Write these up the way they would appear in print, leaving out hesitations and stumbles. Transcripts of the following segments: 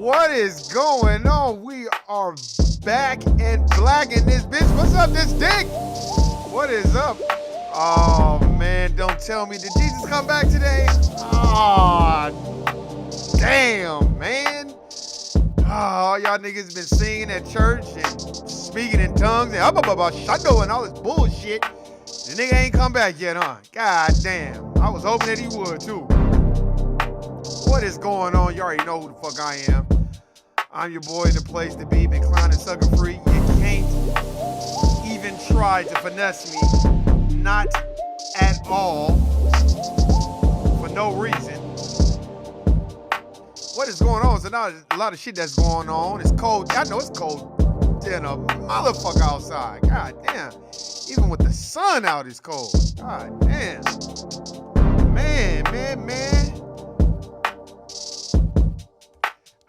What is going on? We are back and black in this bitch. What's up, this dick? What is up? Oh, man, don't tell me. Did Jesus come back today? Oh, damn, man. Oh, y'all niggas been singing at church and speaking in tongues and shando and all this bullshit. The nigga ain't come back yet, huh? God damn. I was hoping that he would, too. What is going on? You already know who the fuck I am. I'm your boy, the place to be. Been clowning sucker free. You can't even try to finesse me. Not at all. For no reason. What is going on? So now there's a lot of shit that's going on. It's cold. I know it's cold than a motherfucker outside. God damn. Even with the sun out, it's cold. God damn. Man.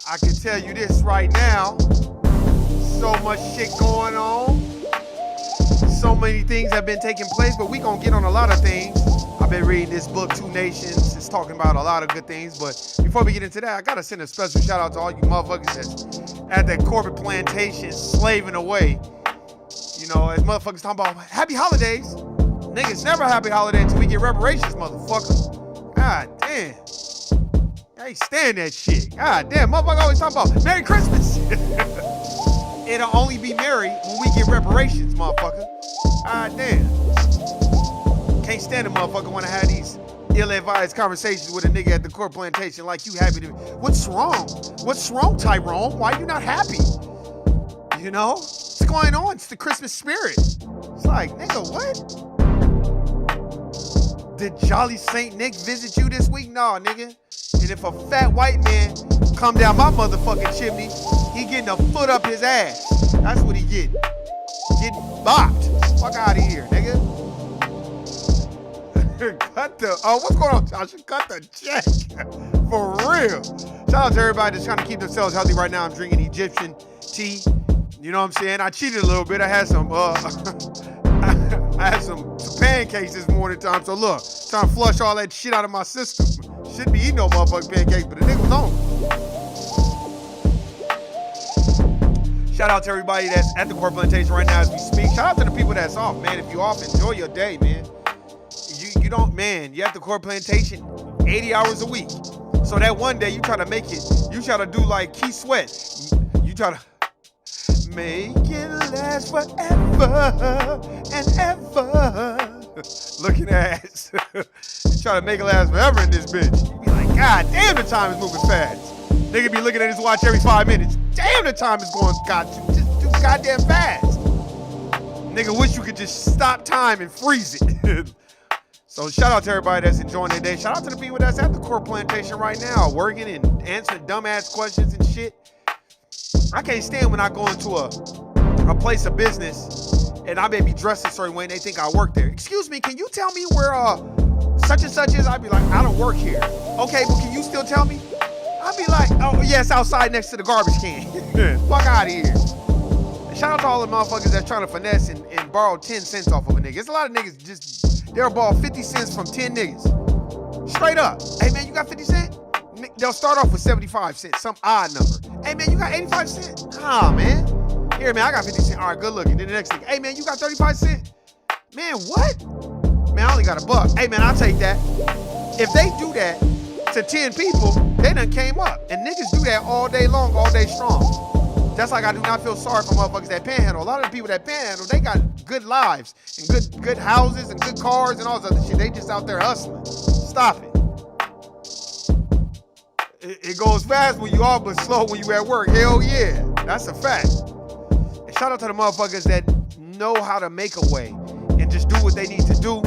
I can tell you this right now. So much shit going on. So many things have been taking place, but we gonna get on a lot of things. I've been reading this book, Two Nations. It's talking about a lot of good things, but before we get into that, I gotta send a special shout out to all you motherfuckers that's at that corporate plantation slaving away. You know, as motherfuckers talking about happy holidays. Niggas never happy holiday until we get reparations, motherfucker. God damn. I ain't stand that shit. God damn, motherfucker always talking about Merry Christmas. It'll only be merry when we get reparations, motherfucker. God damn. Can't stand a motherfucker wanna have these ill-advised conversations with a nigga at the corporate plantation like you happy to. What's wrong? What's wrong, Tyrone? Why you not happy? You know? What's going on? It's the Christmas spirit. It's like, nigga, what? Did Jolly Saint Nick visit you this week? Nah, nigga. And if a fat white man come down my motherfucking chimney, he getting a foot up his ass. That's what he getting. Getting bopped. Fuck out of here, nigga. What's going on, Josh? Cut the check. For real. Shout out to everybody that's trying to keep themselves healthy right now. I'm drinking Egyptian tea. You know what I'm saying? I cheated a little bit. I had some I had some pancakes this morning time. So look, trying to flush all that shit out of my system. Shouldn't be eating no motherfucking pancakes, but the nigga was on. Shout out to everybody that's at the corporate plantation right now as we speak. Shout out to the people that's off, man. If you're off, enjoy your day, man. You don't, man, you at the corporate plantation 80 hours a week. So that one day you try to make it, you try to do like Keith Sweat. You try to make it last forever and ever. Looking at try to make it last forever in this bitch. You be like, God damn, the time is moving fast. Nigga be looking at his watch every 5 minutes. Damn, the time is going just too goddamn fast. Nigga wish you could just stop time and freeze it. So shout out to everybody that's enjoying their day. Shout out to the people that's at the corporate plantation right now, working and answering dumbass questions and shit. I can't stand when I go into a place of business and I may be dressed a certain way and they think I work there. Excuse me, can you tell me where such and such is? I'd be like, I don't work here. Okay, but can you still tell me? I'd be like, oh yeah, it's outside next to the garbage can. Fuck out of here. And shout out to all the motherfuckers that's trying to finesse and borrow 10 cents off of a nigga. There's a lot of niggas they'll borrow 50 cents from 10 niggas. Straight up. Hey man, you got 50 cents? They'll start off with 75 cents, some odd number. Hey man, you got 85 cents? Nah, man. Here, man, I got 50 cents. All right, good looking. Then the next thing, hey man, you got 35 cents? Man, what? Man, I only got $1. Hey man, I'll take that. If they do that to 10 people, they done came up. And niggas do that all day long, all day strong. That's like I do not feel sorry for motherfuckers that panhandle. A lot of the people that panhandle, they got good lives and good houses and good cars and all this other shit. They just out there hustling. Stop it. It goes fast when you off, but slow when you at work. Hell yeah. That's a fact. And shout out to the motherfuckers that know how to make a way and just do what they need to do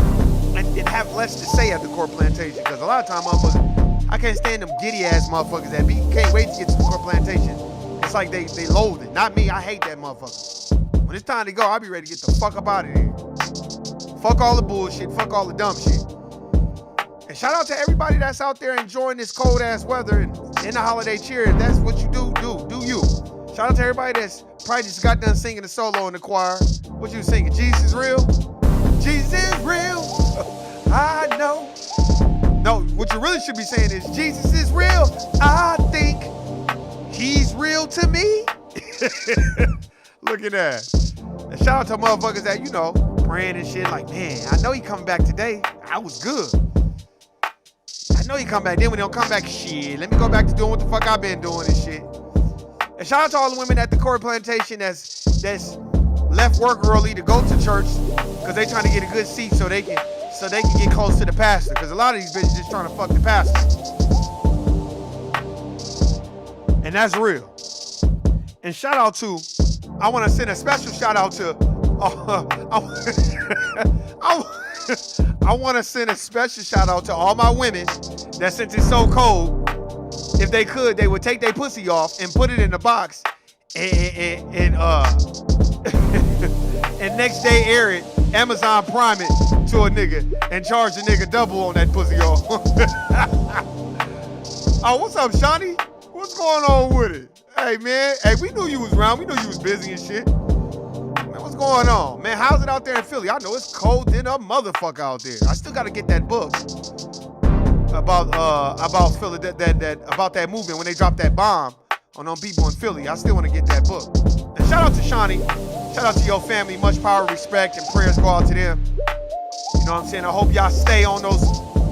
and have less to say at the corporate plantation. Because a lot of time motherfuckers, I can't stand them giddy ass motherfuckers that can't wait to get to the corporate plantation. It's like they loathe it. Not me. I hate that motherfucker. When it's time to go, I'll be ready to get the fuck up out of here. Fuck all the bullshit. Fuck all the dumb shit. And shout out to everybody that's out there enjoying this cold ass weather and in the holiday cheer. If that's what you do you. Shout out to everybody that's probably just got done singing a solo in the choir. What you singing? Jesus is real? Jesus is real. I know. No, what you really should be saying is Jesus is real. I think he's real to me. Look at that. And shout out to motherfuckers that, you know, praying and shit like, man, I know he coming back today. I was good. I know he come back. Then when he don't come back, shit, let me go back to doing what the fuck I've been doing and shit. And shout out to all the women at the Corey Plantation that's left work early to go to church because they trying to get a good seat so they can get close to the pastor. Because a lot of these bitches just trying to fuck the pastor. And that's real. And shout out to, I want to send a special shout out to, I want to send a special shout out to all my women that since it's so cold, if they could, they would take their pussy off and put it in the box and and next day air it, Amazon Prime it to a nigga and charge the nigga double on that pussy off. Oh, what's up, Shawnee? What's going on with it? Hey, man. Hey, we knew you was around. We knew you was busy and shit. Man, what's going on? Man, how's it out there in Philly? I know it's cold than a motherfucker out there. I still got to get that book about Philly, about that movement when they dropped that bomb on them people in Philly. I still want to get that book. And shout out to Shawnee. Shout out to your family. Much power, respect, and prayers go out to them. You know what I'm saying? I hope y'all stay on those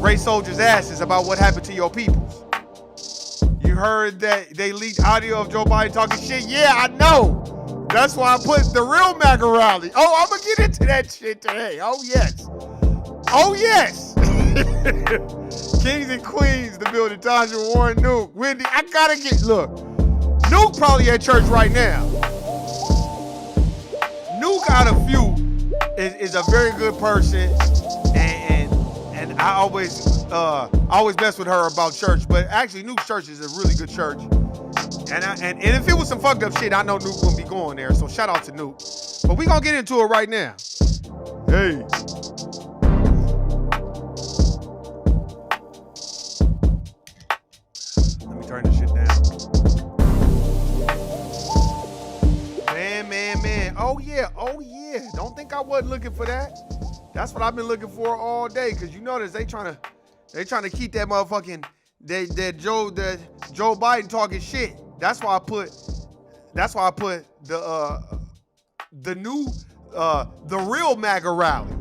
race soldiers' asses about what happened to your peoples. You heard that they leaked audio of Joe Biden talking shit? Yeah, I know. That's why I put the real MAGA rally. Oh, I'm going to get into that shit today. Oh, yes. Oh, yes. Kings and Queens, the building. Tasha, Warren, Nuke, Wendy. I got to get, look. Nuke probably at church right now. Nuke out of few is a very good person. And I always mess with her about church, but actually Nuke's church is a really good church. And if it was some fucked up shit, I know Nuke wouldn't be going there. So shout out to Nuke. But we gonna get into it right now. Hey. Let me turn this shit down. Man. Oh yeah. Don't think I wasn't looking for that. That's what I've been looking for all day, cause you notice they trying to keep that motherfucking that Joe Biden talking shit. That's why I put the real MAGA rally,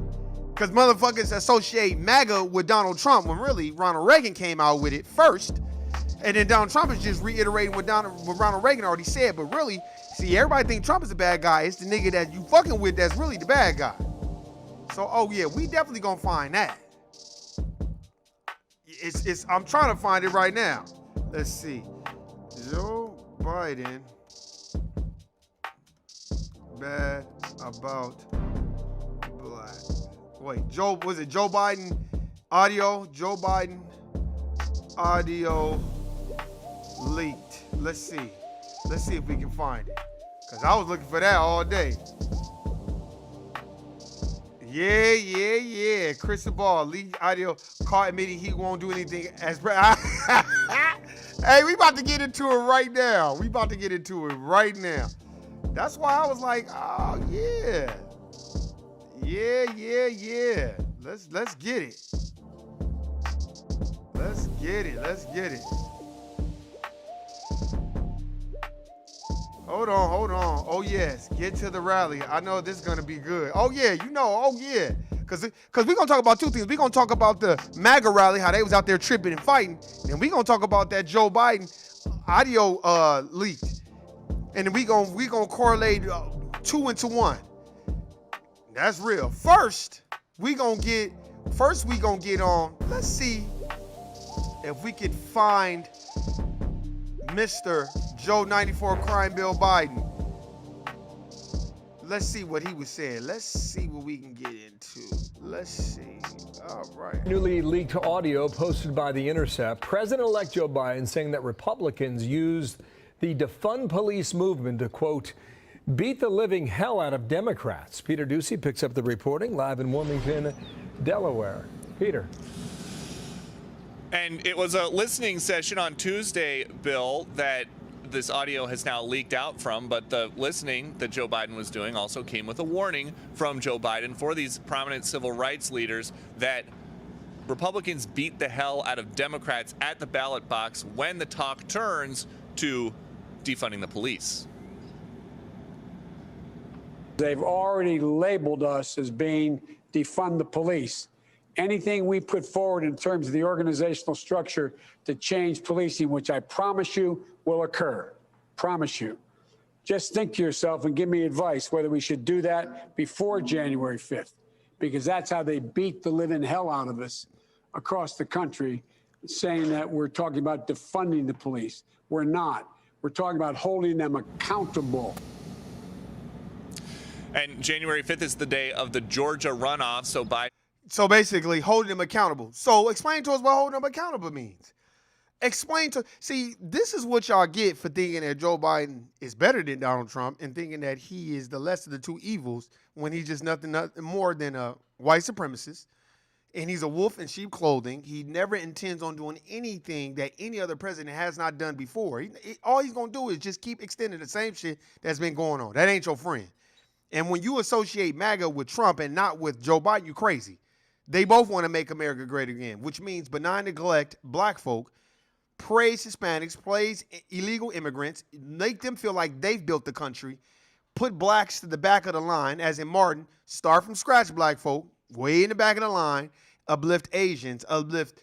cause motherfuckers associate MAGA with Donald Trump when really Ronald Reagan came out with it first, and then Donald Trump is just reiterating what Ronald Reagan already said. But really, see, everybody think Trump is a bad guy. It's the nigga that you fucking with that's really the bad guy. So, oh yeah, we definitely gonna find that. I'm trying to find it right now. Let's see. Joe Biden bad about black. Wait, was it Joe Biden audio? Joe Biden audio leaked. Let's see if we can find it. Cause I was looking for that all day. Yeah. Cristobal, leaked audio caught admitting he won't do anything as Hey, we about to get into it right now. That's why I was like, oh yeah. Yeah. Let's get it. Let's get it. Hold on. Oh yes, get to the rally. I know this is gonna be good. Oh yeah, Cause we're gonna talk about two things. We're gonna talk about the MAGA rally, how they was out there tripping and fighting. And we're gonna talk about that Joe Biden audio leak. And then we gonna correlate 2 into 1. That's real. First we gonna get on. Let's see if we can find Mr. Joe 94 Crime Bill Biden. Let's see what he was saying. Let's see what we can get into. Let's see. All right. Newly leaked audio posted by The Intercept. President-elect Joe Biden saying that Republicans used the defund police movement to, quote, beat the living hell out of Democrats. Peter Ducey picks up the reporting live in Wilmington, Delaware. Peter. And it was a listening session on Tuesday, Bill, that this audio has now leaked out from, but the listening that Joe Biden was doing also came with a warning from Joe Biden for these prominent civil rights leaders that Republicans beat the hell out of Democrats at the ballot box when the talk turns to defunding the police. They've already labeled us as being defund the police. Anything we put forward in terms of the organizational structure to change policing, which I promise you will occur, promise you. Just think to yourself and give me advice whether we should do that before January 5th, because that's how they beat the living hell out of us across the country, saying that we're talking about defunding the police. We're not. We're talking about holding them accountable. And January 5th is the day of the Georgia runoff, So basically, holding them accountable. So explain to us what holding them accountable means. See, this is what y'all get for thinking that Joe Biden is better than Donald Trump and thinking that he is the less of the two evils when he's just nothing more than a white supremacist. And he's a wolf in sheep clothing. He never intends on doing anything that any other president has not done before. All he's going to do is just keep extending the same shit that's been going on. That ain't your friend. And when you associate MAGA with Trump and not with Joe Biden, you crazy. They both want to make America great again, which means benign neglect black folk, praise Hispanics, praise illegal immigrants, make them feel like they've built the country, put blacks to the back of the line, as in Martin, start from scratch black folk, way in the back of the line, uplift Asians, uplift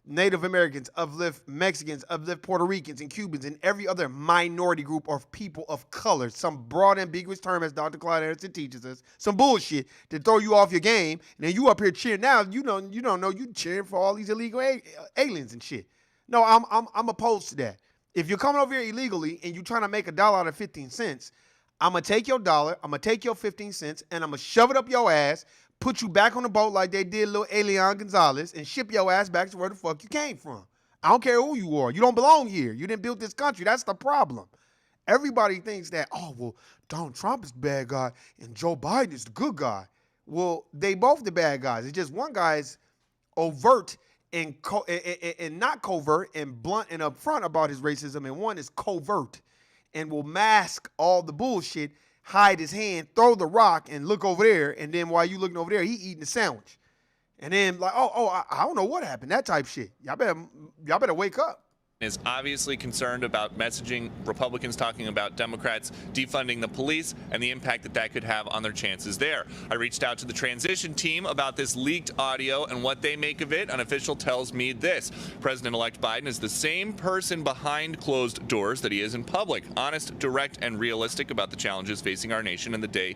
Native Americans, uplift Mexicans, uplift Puerto Ricans and Cubans and every other minority group of people of color. Some broad ambiguous term, as Dr. Clyde Anderson teaches us. Some bullshit to throw you off your game. And then you up here cheering now. You don't know you cheering for all these illegal aliens and shit. No, I'm opposed to that. If you're coming over here illegally and you're trying to make $1 out of 15 cents, I'm going to take your dollar, I'm going to take your 15 cents, and I'm going to shove it up your ass, put you back on the boat like they did little Elian Gonzalez, and ship your ass back to where the fuck you came from. I don't care who you are. You don't belong here. You didn't build this country. That's the problem. Everybody thinks that, oh, well, Donald Trump is the bad guy and Joe Biden is the good guy. Well, they both the bad guys. It's just one guy is overt and not covert and blunt and upfront about his racism, and one is covert and will mask all the bullshit, hide his hand, throw the rock, and look over there. And then while you looking over there, he eating the sandwich. And then like, I don't know what happened. That type shit. Y'all better wake up. Is obviously concerned about messaging Republicans talking about Democrats defunding the police and the impact that could have on their chances there. I reached out to the transition team about this leaked audio and what they make of it. An official tells me this: President-elect Biden is the same person behind closed doors that he is in public, honest, direct, and realistic about the challenges facing our nation and the day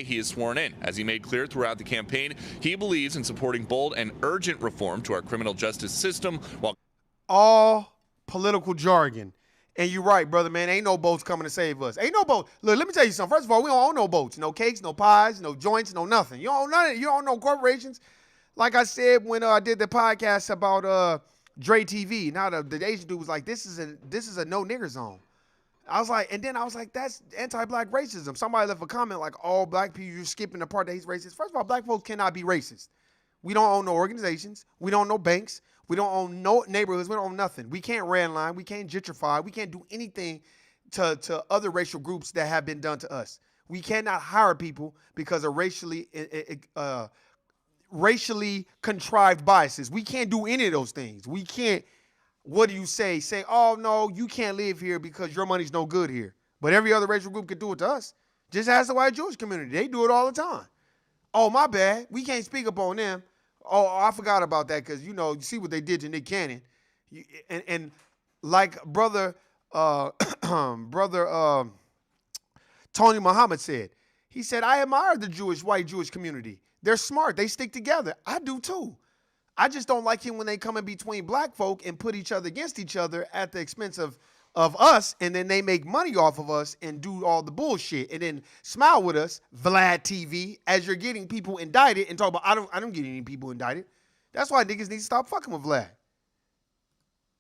he is sworn in. As he made clear throughout the campaign, he believes in supporting bold and urgent reform to our criminal justice system while all political jargon. And you're right, brother, man. Ain't no boats coming to save us. Ain't no boat. Look, let me tell you something. First of all, we don't own no boats. No cakes, no pies, no joints, no nothing. You don't own none of it. You don't own no corporations. Like I said when I did the podcast about Dre TV, now the Asian dude was like, this is a no nigger zone. I was like, and then I was like, that's anti-black racism. Somebody left a comment like, all black people, you're skipping the part that he's racist. First of all, black folks cannot be racist. We don't own no organizations. We don't own no banks. We don't own no neighborhoods. We don't own nothing. We can't redline. We can't gentrify. We can't do anything to other racial groups that have been done to us. We cannot hire people because of racially contrived biases. We can't do any of those things. We can't, what do you say? Say, oh, no, you can't live here because your money's no good here. But every other racial group can do it to us. Just ask the white Jewish community. They do it all the time. Oh, my bad. We can't speak up on them. Oh, I forgot about that because, you see what they did to Nick Cannon. And like brother Tony Muhammad said, he said, I admire the white Jewish community. They're smart. They stick together. I do too. I just don't like it when they come in between black folk and put each other against each other at the expense of us, and then they make money off of us and do all the bullshit and then smile with us, Vlad TV, as you're getting people indicted and talk about, I don't get any people indicted. That's why niggas need to stop fucking with Vlad.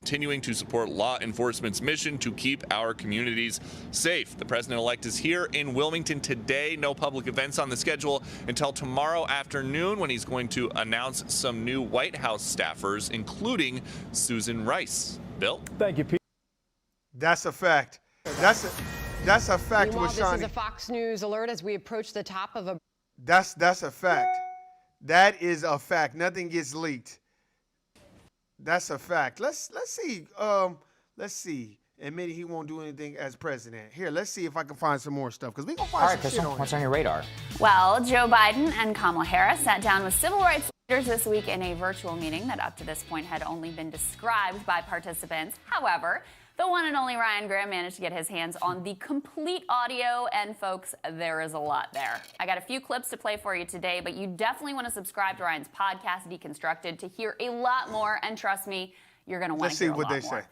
Continuing to support law enforcement's mission to keep our communities safe. The president-elect is here in Wilmington today. No public events on the schedule until tomorrow afternoon when he's going to announce some new White House staffers, including Susan Rice. Bill? Thank you, Pete. That's a fact. That's a fact. Meanwhile, this is a Fox News alert as we approach the top of a... That's a fact. That is a fact. Nothing gets leaked. That's a fact. Let's see. Let's see. admitted he won't do anything as president. Here, let's see if I can find some more stuff, because we gonna All find right, some Crystal, shit on what's here. on your radar? Well, Joe Biden and Kamala Harris sat down with civil rights leaders this week in a virtual meeting that up to this point had only been described by participants. However, the one and only Ryan Graham managed to get his hands on the complete audio, and folks, there is a lot there. I got a few clips to play for you today, but you definitely want to subscribe to Ryan's podcast, Deconstructed, to hear a lot more, and trust me, you're going to want to hear a lot more. Let's see what they say.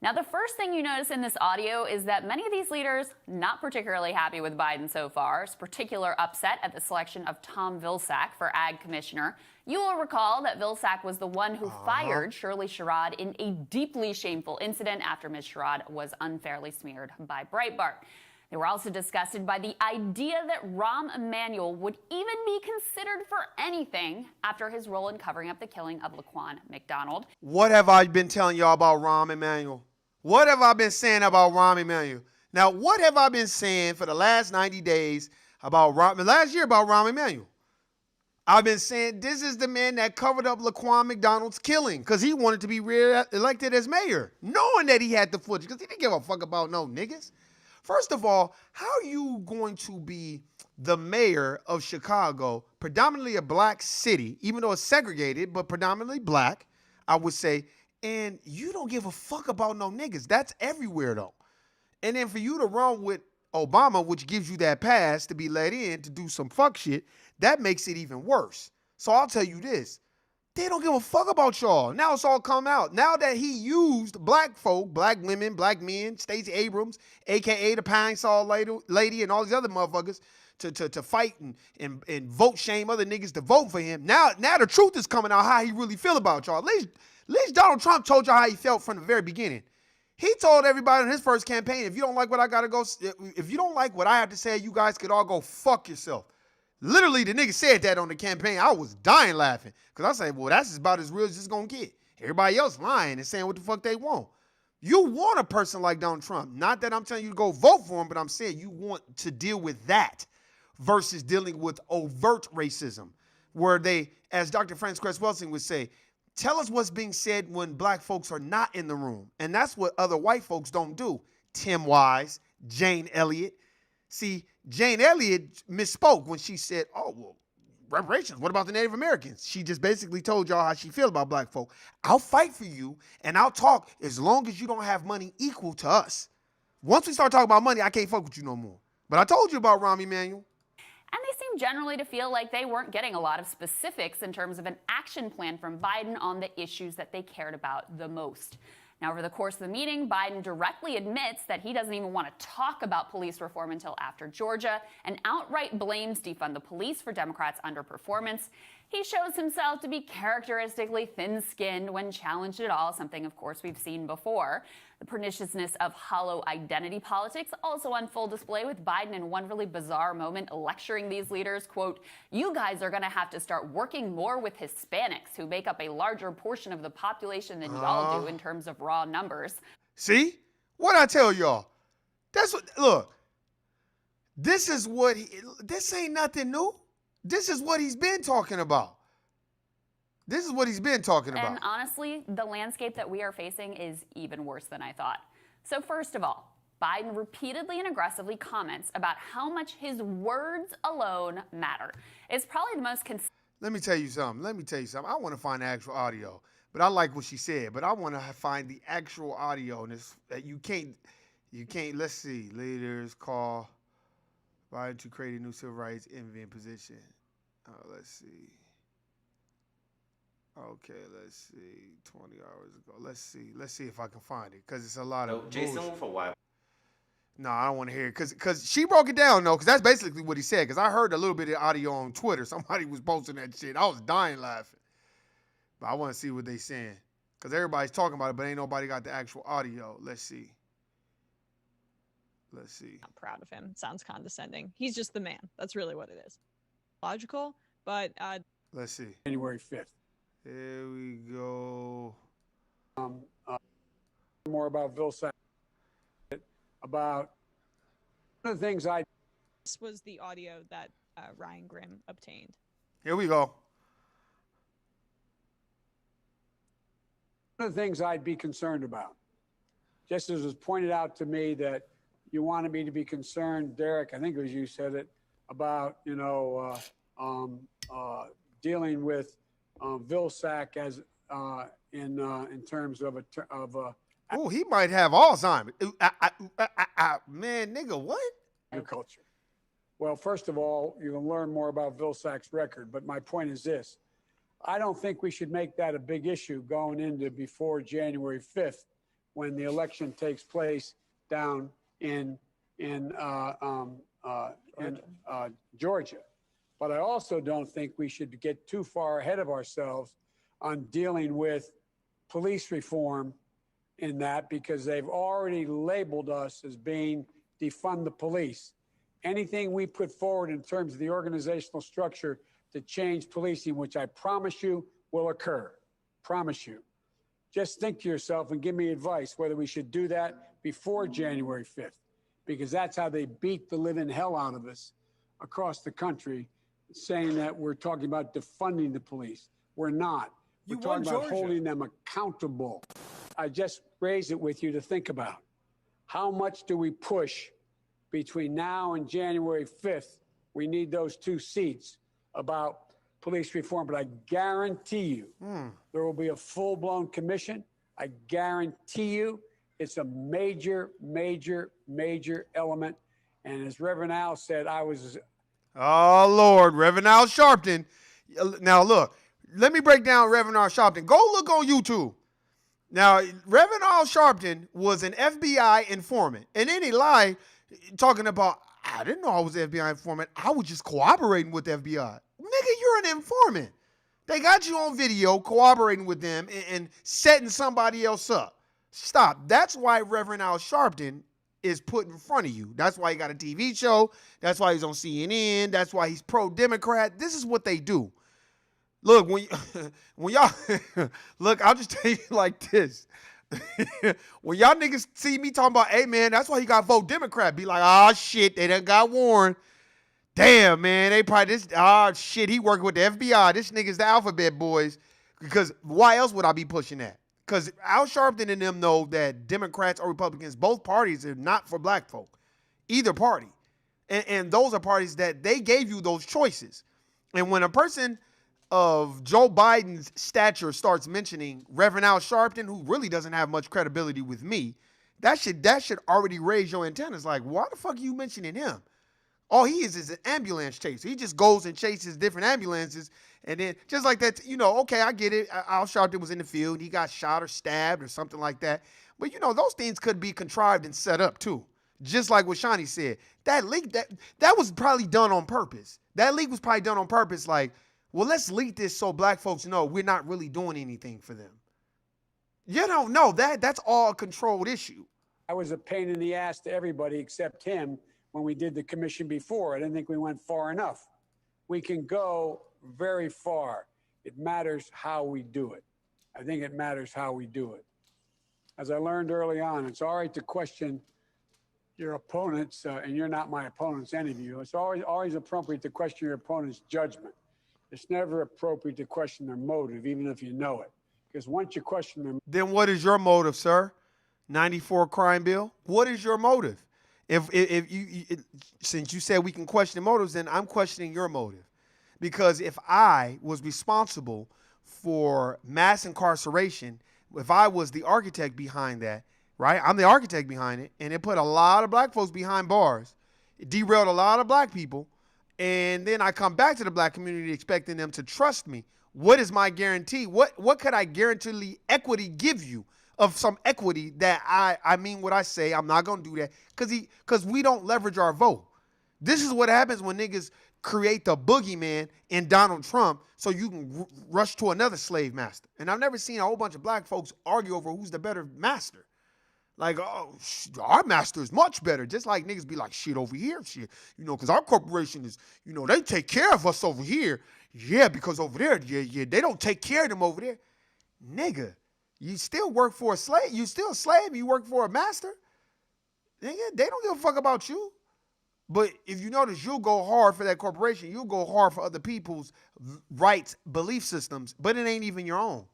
Now, the first thing you notice in this audio is that many of these leaders not particularly happy with Biden so far. It's particular upset at the selection of Tom Vilsack for Ag Commissioner. You will recall that Vilsack was the one who fired Shirley Sherrod in a deeply shameful incident after Ms. Sherrod was unfairly smeared by Breitbart. They were also disgusted by the idea that Rahm Emanuel would even be considered for anything after his role in covering up the killing of Laquan McDonald. What have I been telling y'all about Rahm Emanuel? What have I been saying about Rahm Emanuel? Now, what have I been saying for the last 90 days about last year about Rahm Emanuel? I've been saying this is the man that covered up Laquan McDonald's killing because he wanted to be re-elected as mayor, knowing that he had the footage because he didn't give a fuck about no niggas. First of all, how are you going to be the mayor of Chicago, predominantly a black city, even though it's segregated, but predominantly black, I would say, and you don't give a fuck about no niggas? That's everywhere, though. And then for you to run with Obama, which gives you that pass to be let in to do some fuck shit, that makes it even worse. So I'll tell you this. They don't give a fuck about y'all. Now it's all come out. Now that he used black folk, black women, black men, Stacey Abrams, a.k.a. the Pine Saw lady and all these other motherfuckers to fight and vote shame other niggas to vote for him. Now the truth is coming out how he really feel about y'all. At least Donald Trump told y'all how he felt from the very beginning. He told everybody in his first campaign, if you don't like what if you don't like what I have to say, you guys could all go fuck yourself. Literally, the nigga said that on the campaign. I was dying laughing. Because I said, well, that's about as real as it's going to get. Everybody else lying and saying what the fuck they want. You want a person like Donald Trump. Not that I'm telling you to go vote for him, but I'm saying you want to deal with that versus dealing with overt racism, where they, as Dr. Frances Cress Welsing would say, tell us what's being said when black folks are not in the room. And that's what other white folks don't do. Tim Wise, Jane Elliott. See, Jane Elliott misspoke when she said, oh, well, reparations, what about the Native Americans? She just basically told y'all how she feels about black folk. I'll fight for you, and I'll talk as long as you don't have money equal to us. Once we start talking about money, I can't fuck with you no more. But I told you about Rahm Emanuel. And they seem generally to feel like they weren't getting a lot of specifics in terms of an action plan from Biden on the issues that they cared about the most. Now, over the course of the meeting, Biden directly admits that he doesn't even want to talk about police reform until after Georgia and outright blames defund the police for Democrats' underperformance. He shows himself to be characteristically thin-skinned when challenged at all, something, of course, we've seen before. The perniciousness of hollow identity politics also on full display with Biden in one really bizarre moment lecturing these leaders, quote, you guys are going to have to start working more with Hispanics who make up a larger portion of the population than y'all do in terms of raw numbers. See? What'd I tell y'all? That's what, look, this ain't nothing new. This is what he's been talking about. This is what he's been talking about. And honestly, the landscape that we are facing is even worse than I thought. So first of all, Biden repeatedly and aggressively comments about how much his words alone matter. It's probably the most Let me tell you something. I want to find the actual audio. But I like what she said. But I want to find the actual audio. And it's, you can't, let's see. Leaders call Biden to create a new civil rights envying position. Let's see. Okay, let's see. 20 hours ago. Let's see if I can find it. Because it's a lot of Jason bullshit. for why? No, I don't want to hear it. Because she broke it down, though. Because that's basically what he said. Because I heard a little bit of audio on Twitter. Somebody was posting that shit. I was dying laughing. But I want to see what they saying. Because everybody's talking about it, but ain't nobody got the actual audio. Let's see. I'm proud of him. Sounds condescending. He's just the man. That's really what it is. Logical, but let's see. January 5th. Here we go. More about Vilsack. About one of the things this was the audio that Ryan Grimm obtained. Here we go. One of the things I'd be concerned about just as was pointed out to me that you wanted me to be concerned, Derek, I think it was you said it, about, dealing with Vilsack as in terms of Oh, he might have Alzheimer's. Man, nigga, what? agriculture. Well, first of all, you can learn more about Vilsack's record, but my point is this. I don't think we should make that a big issue going into before January 5th when the election takes place down in Georgia. But I also don't think we should get too far ahead of ourselves on dealing with police reform in that, because they've already labeled us as being defund the police. Anything we put forward in terms of the organizational structure to change policing, which I promise you will occur, promise you. Just think to yourself and give me advice whether we should do that before January 5th, because that's how they beat the living hell out of us across the country, saying that we're talking about defunding the police. We're not. We're talking about holding them accountable. I just raised it with you to think about. How much do we push between now and January 5th? We need those 2 seats about police reform, but I guarantee you there will be a full-blown commission. I guarantee you it's a major, major, major element. And as Reverend Al said, Oh, Lord, Reverend Al Sharpton. Now, look, let me break down Reverend Al Sharpton. Go look on YouTube. Now, Reverend Al Sharpton was an FBI informant. And then he lied talking about, I didn't know I was an FBI informant. I was just cooperating with the FBI. Nigga, you're an informant. They got you on video cooperating with them and setting somebody else up. Stop. That's why Reverend Al Sharpton is put in front of you. That's why he got a TV show. That's why he's on CNN. That's why he's pro-Democrat. This is what they do. Look, when y'all, look, I'll just tell you like this. When y'all niggas see me talking about, hey, man, that's why he got to vote Democrat, be like, oh, shit, they done got warned. Damn, man, they probably, shit, he working with the FBI. This nigga's the alphabet boys. Because why else would I be pushing that? Because Al Sharpton and them know that Democrats or Republicans, both parties are not for black folk. Either party. And those are parties that they gave you those choices. And when a person of Joe Biden's stature starts mentioning Reverend Al Sharpton, who really doesn't have much credibility with me, that should already raise your antennas. Like, why the fuck are you mentioning him? All he is an ambulance chaser. He just goes and chases different ambulances. And then just like that, okay, I get it. Al Sharpton was in the field. He got shot or stabbed or something like that. But, those things could be contrived and set up too. Just like what Shawnee said. That leak, that was probably done on purpose. That leak was probably done on purpose. Like, well, let's leak this so black folks know we're not really doing anything for them. You don't know that's all a controlled issue. I was a pain in the ass to everybody except him when we did the commission before. I didn't think we went far enough. We can go very far. It matters how we do it. I think it matters how we do it. As I learned early on, it's all right to question your opponents, and you're not my opponents, any of you. It's always appropriate to question your opponent's judgment. It's never appropriate to question their motive, even if you know it. Because once you question them. Then what is your motive, sir? 94 crime bill? What is your motive? If you since you said we can question motives, then I'm questioning your motive. Because if I was responsible for mass incarceration, if I was the architect behind that, right? I'm the architect behind it, and it put a lot of black folks behind bars. It derailed a lot of black people. And then I come back to the black community expecting them to trust me. What is my guarantee? What could I guarantee equity give you of some equity that I mean what I say? I'm not going to do that because we don't leverage our vote. This is what happens when niggas create the boogeyman in Donald Trump so you can rush to another slave master. And I've never seen a whole bunch of black folks argue over who's the better master. Like, oh, our master is much better. Just like niggas be like, shit over here, shit. Because our corporation is, they take care of us over here. Yeah, because over there, yeah, they don't take care of them over there. Nigga, you still work for a slave. You still a slave. You work for a master. Nigga, they don't give a fuck about you. But if you notice, you'll go hard for that corporation. You'll go hard for other people's rights, belief systems, but it ain't even your own.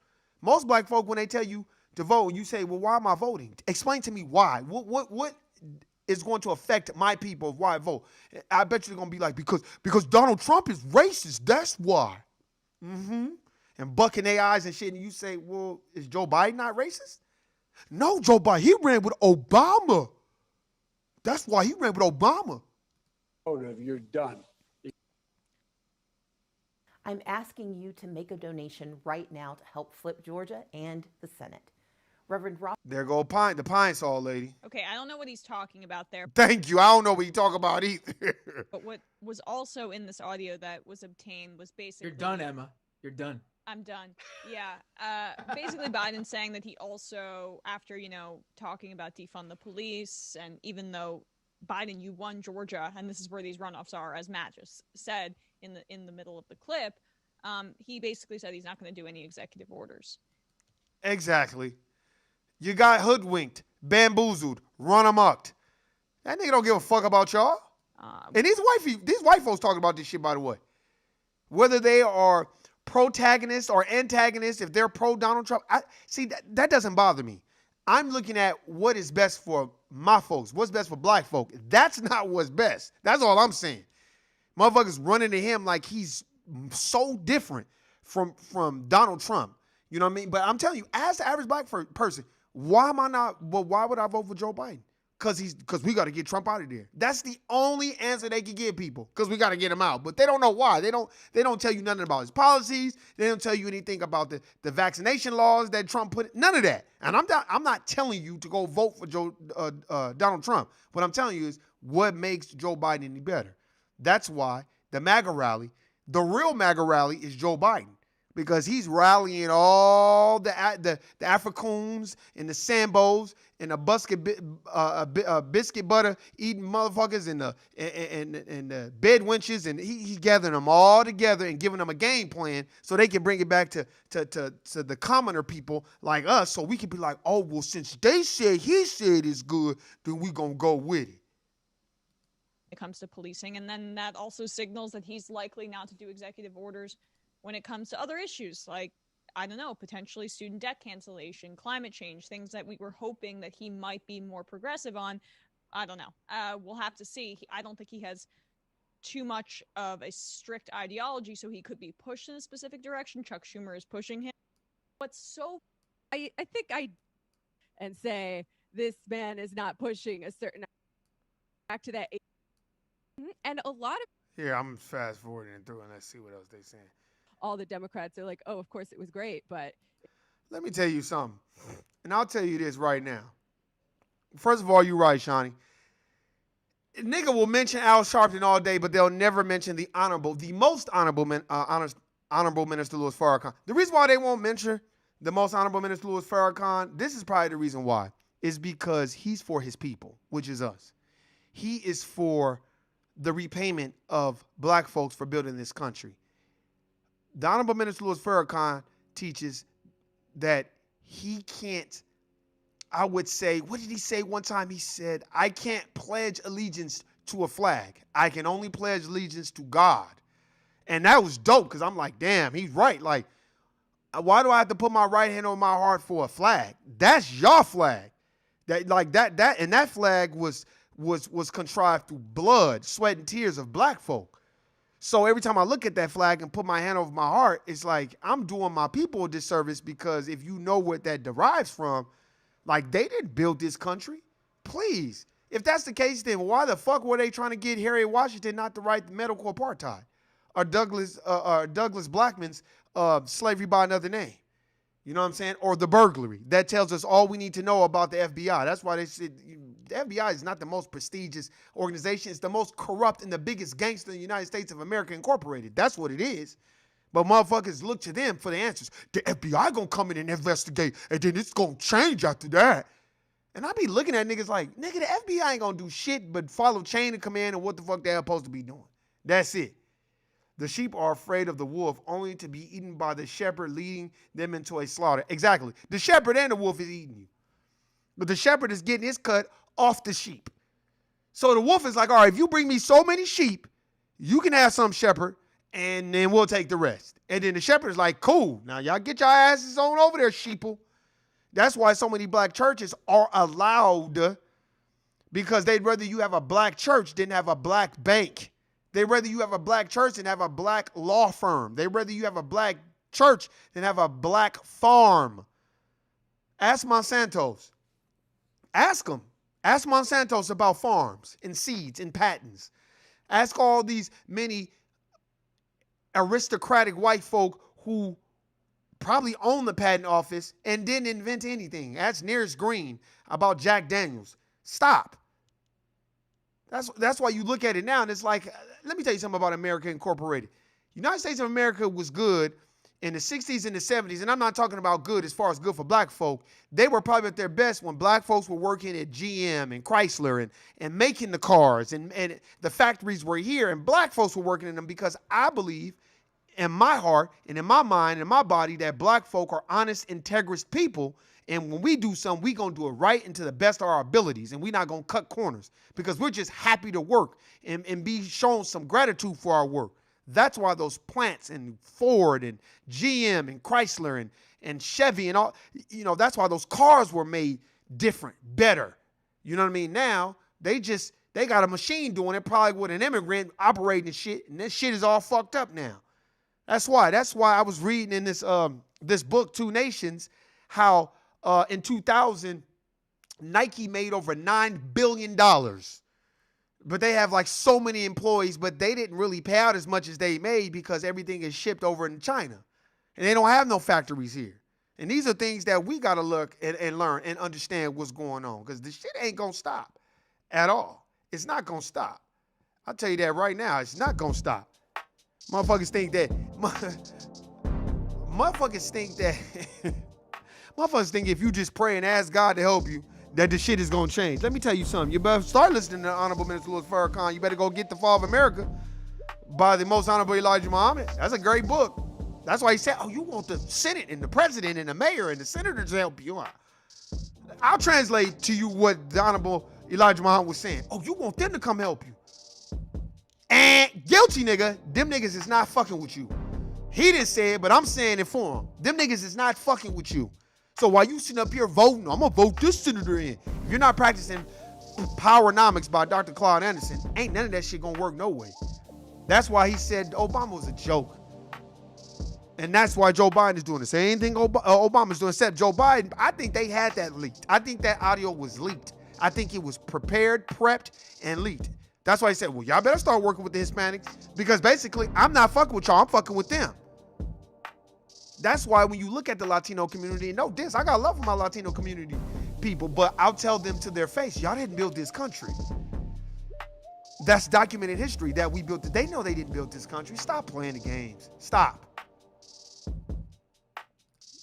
Most black folk, when they tell you to vote, and you say, well, why am I voting? Explain to me why. What is going to affect my people why I vote? I bet you're going to be like, because Donald Trump is racist. That's why. Mm-hmm. And bucking their eyes and shit, and you say, well, is Joe Biden not racist? No, Joe Biden, he ran with Obama. That's why he ran with Obama. You're done. I'm asking you to make a donation right now to help flip Georgia and the Senate. Reverend Rob. There go the Pine Saw lady. Okay, I don't know what he's talking about there. Thank you. I don't know what you talk about either. But what was also in this audio that was obtained was basically... You're done, Emma. You're done. I'm done. Yeah. Basically, Biden saying that he also, after, talking about defund the police, and even though Biden, you won Georgia, and this is where these runoffs are, as Matt just said in the middle of the clip, he basically said he's not going to do any executive orders. Exactly. You got hoodwinked, bamboozled, run amok. That nigga don't give a fuck about y'all. And these white folks talking about this shit, by the way. Whether they are protagonists or antagonists, if they're pro Donald Trump, that doesn't bother me. I'm looking at what is best for my folks, what's best for black folk. That's not what's best. That's all I'm saying. Motherfuckers running to him like he's so different from Donald Trump. You know what I mean? But I'm telling you, as the average black person, why would I vote for Joe Biden? Because we got to get Trump out of there. That's the only answer they can give people, because we got to get him out. But they don't know why. They don't tell you nothing about his policies. They don't tell you anything about the vaccination laws that Trump put. None of that. And I'm not telling you to go vote for Donald Trump. What I'm telling you is what makes Joe Biden any better. That's why the MAGA rally, the real MAGA rally, is Joe Biden. Because he's rallying all the Africans and the Sambos and the biscuit butter eating motherfuckers and the bed wenches, and he's gathering them all together and giving them a game plan so they can bring it back to the commoner people like us, so we can be like, oh, well, since he said it's good, then we gonna go with it. It comes to policing, and then that also signals that he's likely not to do executive orders when it comes to other issues like, I don't know, potentially student debt cancellation, climate change, things that we were hoping that he might be more progressive on. I don't know. We'll have to see. I don't think he has too much of a strict ideology, so he could be pushed in a specific direction. Chuck Schumer is pushing him. What's so... I think and say this man is not pushing a certain... Back to that... And a lot of... Here, I'm fast forwarding through and let's see what else they're saying. All the Democrats are like, oh, of course it was great, but... Let me tell you something, and I'll tell you this right now. First of all, you're right, Shawnee. Nigga will mention Al Sharpton all day, but they'll never mention the most honorable Minister Louis Farrakhan. The reason why they won't mention the most honorable Minister Louis Farrakhan, this is probably the reason why, is because he's for his people, which is us. He is for the repayment of black folks for building this country. The Honorable Minister Louis Farrakhan teaches that he can't, I would say, what did he say one time? He said, I can't pledge allegiance to a flag. I can only pledge allegiance to God. And that was dope, because I'm like, damn, he's right. Like, why do I have to put my right hand on my heart for a flag? That's your flag. That flag was contrived through blood, sweat, and tears of black folk. So every time I look at that flag and put my hand over my heart, it's like I'm doing my people a disservice, because if you know what that derives from, like, they didn't build this country. Please. If that's the case, then why the fuck were they trying to get Harry Washington not to write the medical apartheid or Douglas Blackman's slavery by another name? You know what I'm saying? Or the burglary. That tells us all we need to know about the FBI. That's why they said the FBI is not the most prestigious organization. It's the most corrupt and the biggest gangster in the United States of America Incorporated. That's what it is. But motherfuckers look to them for the answers. The FBI gonna come in and investigate, and then it's gonna change after that. And I be looking at niggas like, nigga, the FBI ain't gonna do shit but follow chain of command and what the fuck they're supposed to be doing. That's it. The sheep are afraid of the wolf, only to be eaten by the shepherd, leading them into a slaughter. Exactly. The shepherd and the wolf is eating you. But the shepherd is getting his cut off the sheep. So the wolf is like, all right, if you bring me so many sheep, you can have some, shepherd, and then we'll take the rest. And then the shepherd is like, cool. Now y'all get your asses on over there, sheeple. That's why so many black churches are allowed, because they'd rather you have a black church than have a black bank. They'd rather you have a black church than have a black law firm. They'd rather you have a black church than have a black farm. Ask Monsanto's. Ask them. Ask Monsanto's about farms and seeds and patents. Ask all these many aristocratic white folk who probably own the patent office and didn't invent anything. Ask Nearest Green about Jack Daniels. Stop. That's why you look at it now and it's like, let me tell you something about America Incorporated. United States of America was good in the 60s and the 70s, and I'm not talking about good as far as good for black folk. They were probably at their best when black folks were working at GM and Chrysler and making the cars, and the factories were here, and black folks were working in them, because I believe in my heart and in my mind and in my body that black folk are honest, integrous people, and when we do something, we going to do it right and to the best of our abilities, and we're not going to cut corners, because we're just happy to work and be shown some gratitude for our work. That's why those plants and Ford and GM and Chrysler and Chevy and all, that's why those cars were made different, better. You know what I mean? Now, they got a machine doing it, probably with an immigrant operating the shit, and this shit is all fucked up now. That's why I was reading in this book, Two Nations, how in 2000, Nike made over $9 billion. But they have like so many employees, but they didn't really pay out as much as they made because everything is shipped over in China. And they don't have no factories here. And these are things that we got to look and learn and understand what's going on, because this shit ain't going to stop at all. It's not going to stop. I'll tell you that right now. It's not going to stop. Motherfuckers think that motherfuckers think if you just pray and ask God to help you, that the shit is going to change. Let me tell you something. You better start listening to Honorable Minister Louis Farrakhan. You better go get The Fall of America by the Most Honorable Elijah Muhammad. That's a great book. That's why he said, you want the Senate and the president and the mayor and the senators to help you. I'll translate to you what the Honorable Elijah Muhammad was saying. You want them to come help you. And guilty, nigga. Them niggas is not fucking with you. He didn't say it, but I'm saying it for him. Them niggas is not fucking with you. So while you sitting up here voting, I'm going to vote this senator in. If you're not practicing Powernomics by Dr. Claude Anderson, ain't none of that shit going to work no way. That's why he said Obama was a joke. And that's why Joe Biden is doing the same thing Obama's doing, except Joe Biden, I think they had that leaked. I think that audio was leaked. I think it was prepared, prepped, and leaked. That's why he said, well, y'all better start working with the Hispanics, because basically, I'm not fucking with y'all, I'm fucking with them. That's why when you look at the Latino community, and know this, I got love for my Latino community people, but I'll tell them to their face, y'all didn't build this country. That's documented history that we built it. They know they didn't build this country. Stop playing the games. Stop.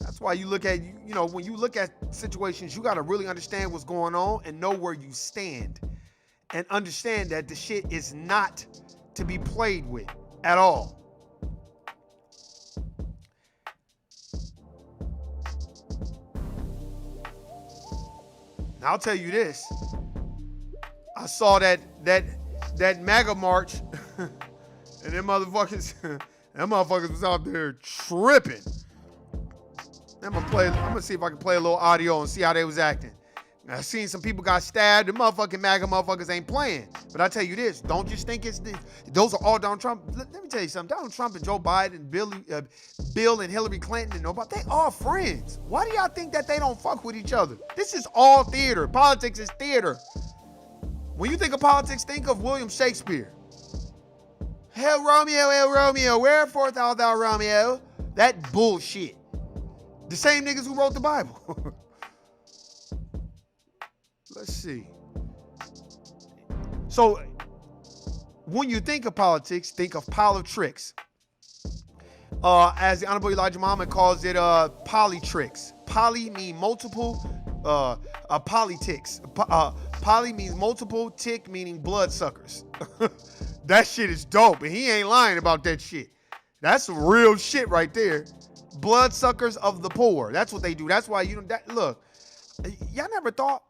That's why you look at, when you look at situations, you got to really understand what's going on and know where you stand. And understand that the shit is not to be played with at all. Now, I'll tell you this. I saw that MAGA march, and them motherfuckers was out there tripping. I'm gonna see if I can play a little audio and see how they was acting. I seen some people got stabbed. The motherfucking MAGA motherfuckers ain't playing. But I tell you this, don't just think those are all Donald Trump. Let me tell you something. Donald Trump and Joe Biden, Bill and Hillary Clinton and nobody, they all friends. Why do y'all think that they don't fuck with each other? This is all theater. Politics is theater. When you think of politics, think of William Shakespeare. Hail Romeo, wherefore art thou, Romeo? That bullshit. The same niggas who wrote the Bible. Let's see. So, when you think of politics, think of politics. As the Honorable Elijah Muhammad calls it, polytricks. Poly mean multiple, politics. Poly means multiple, tick meaning bloodsuckers. That shit is dope, and he ain't lying about that shit. That's some real shit right there. Bloodsuckers of the poor. That's what they do. That's why look, y'all never thought,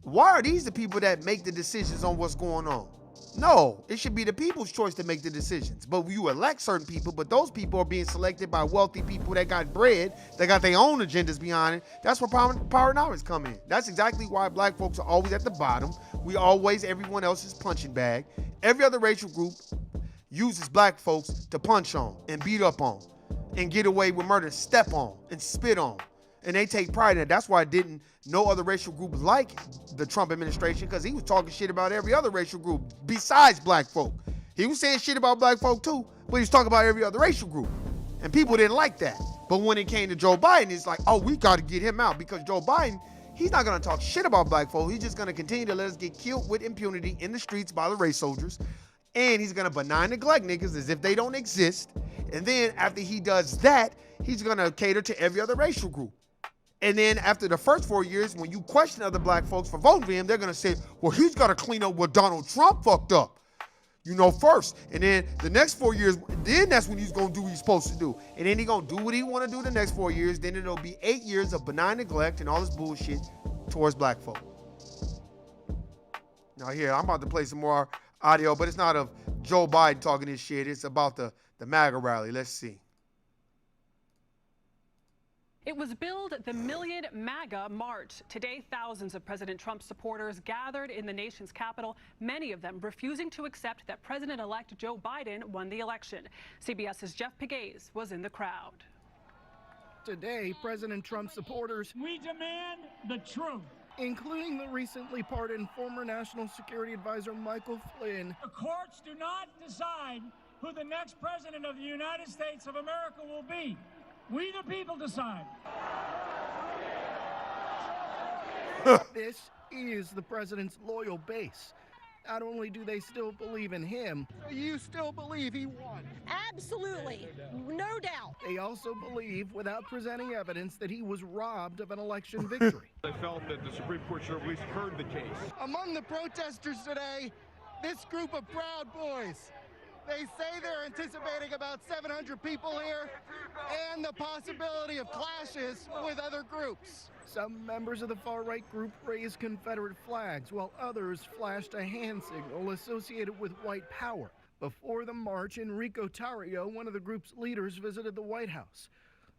why are these the people that make the decisions on what's going on? No, it should be the people's choice to make the decisions. But you elect certain people, but those people are being selected by wealthy people that got bread, that got their own agendas behind it. That's where power come in. That's exactly why black folks are always at the bottom. We always everyone else's punching bag. Every other racial group uses black folks to punch on and beat up on and get away with murder, step on and spit on. And they take pride in it. That's why no other racial group like the Trump administration, because he was talking shit about every other racial group besides black folk. He was saying shit about black folk too, but he was talking about every other racial group. And people didn't like that. But when it came to Joe Biden, it's like, oh, we got to get him out, because Joe Biden, he's not going to talk shit about black folk. He's just going to continue to let us get killed with impunity in the streets by the race soldiers. And he's going to benign neglect niggas as if they don't exist. And then after he does that, he's going to cater to every other racial group. And then after the first 4 years, when you question other black folks for voting for him, they're going to say, well, he's got to clean up what Donald Trump fucked up, first. And then the next 4 years, then that's when he's going to do what he's supposed to do. And then he's going to do what he want to do the next 4 years. Then it'll be 8 years of benign neglect and all this bullshit towards black folk. Now here, I'm about to play some more audio, but it's not of Joe Biden talking this shit. It's about the MAGA rally. Let's see. It was billed the Million MAGA March. Today, thousands of President Trump supporters gathered in the nation's capital, many of them refusing to accept that President-elect Joe Biden won the election. CBS's Jeff Pegues was in the crowd. Today, President Trump supporters, we demand the truth, including the recently pardoned former National Security Advisor Michael Flynn. The courts do not decide who the next president of the United States of America will be. We the people decide. This is the president's loyal base. Not only do they still believe in him, you still believe he won. Absolutely. No doubt. They also believe, without presenting evidence, that he was robbed of an election victory. They felt that the Supreme Court should have at least heard the case. Among the protesters today, this group of Proud Boys. They say they're anticipating about 700 people here and the possibility of clashes with other groups. Some members of the far-right group raised Confederate flags, while others flashed a hand signal associated with white power. Before the march, Enrico Tarrio, one of the group's leaders, visited the White House.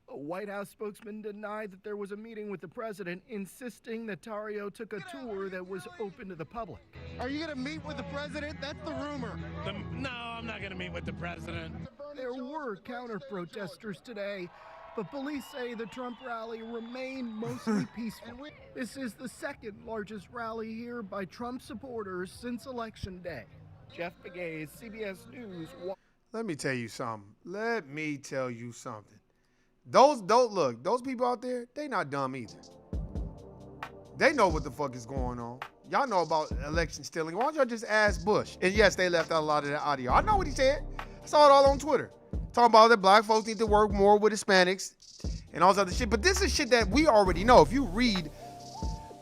A White House spokesman denied that there was a meeting with the president, insisting that Tarrio took a tour that was open to the public. Are you going to meet with the president? That's the rumor. No, I'm not going to meet with the president. There were counter-protesters today, but police say the Trump rally remained mostly peaceful. This is the second largest rally here by Trump supporters since Election Day. Jeff Pegues, CBS News. Let me tell you something. Those people out there, they not dumb either. They know what the fuck is going on. Y'all know about election stealing. Why don't y'all just ask Bush? And yes, they left out a lot of that audio. I know what he said. I saw it all on Twitter. Talking about that black folks need to work more with Hispanics and all this other shit. But this is shit that we already know. If you read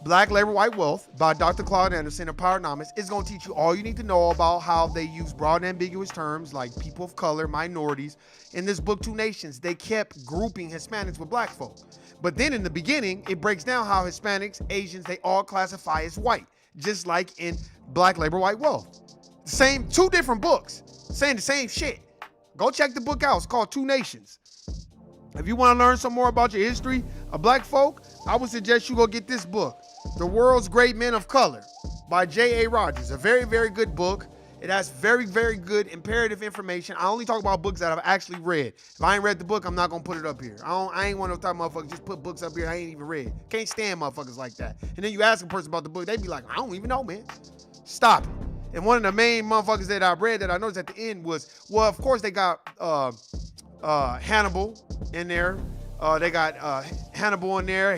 Black Labor, White Wealth by Dr. Claude Anderson of Powernomics, it's going to teach you all you need to know about how they use broad and ambiguous terms like people of color, minorities. In this book, Two Nations, they kept grouping Hispanics with black folk. But then in the beginning, it breaks down how Hispanics, Asians, they all classify as white, just like in Black Labor, White Wealth. Same, two different books saying the same shit. Go check the book out. It's called Two Nations. If you want to learn some more about your history of black folk, I would suggest you go get this book, The World's Great Men of Color by J.A. Rogers. A very, very good book. It has very, very good imperative information. I only talk about books that I've actually read. If I ain't read the book, I'm not going to put it up here. I ain't one of those type of motherfuckers just put books up here I ain't even read. Can't stand motherfuckers like that. And then you ask a person about the book, they be like, I don't even know, man. Stop it. And one of the main motherfuckers that I read that I noticed at the end was, well, of course they got Hannibal in there. They got Hannibal in there.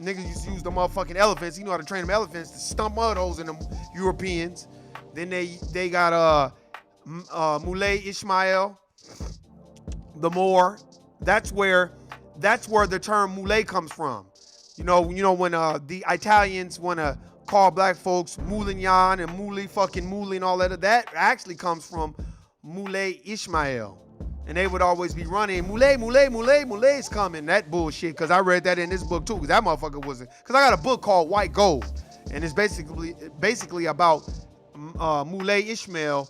Niggas used to use the motherfucking elephants. He knew how to train them elephants to stump mud holes in them Europeans. Then they got Muley Ishmael, the Moor. That's where the term Muley comes from. You know when the Italians want to call black folks Moulignan and Mouli and all that actually comes from Muley Ishmael. And they would always be running, Moulay's coming, that bullshit, because I read that in this book too, because that motherfucker wasn't, because I got a book called White Gold, and it's basically about Muley Ishmael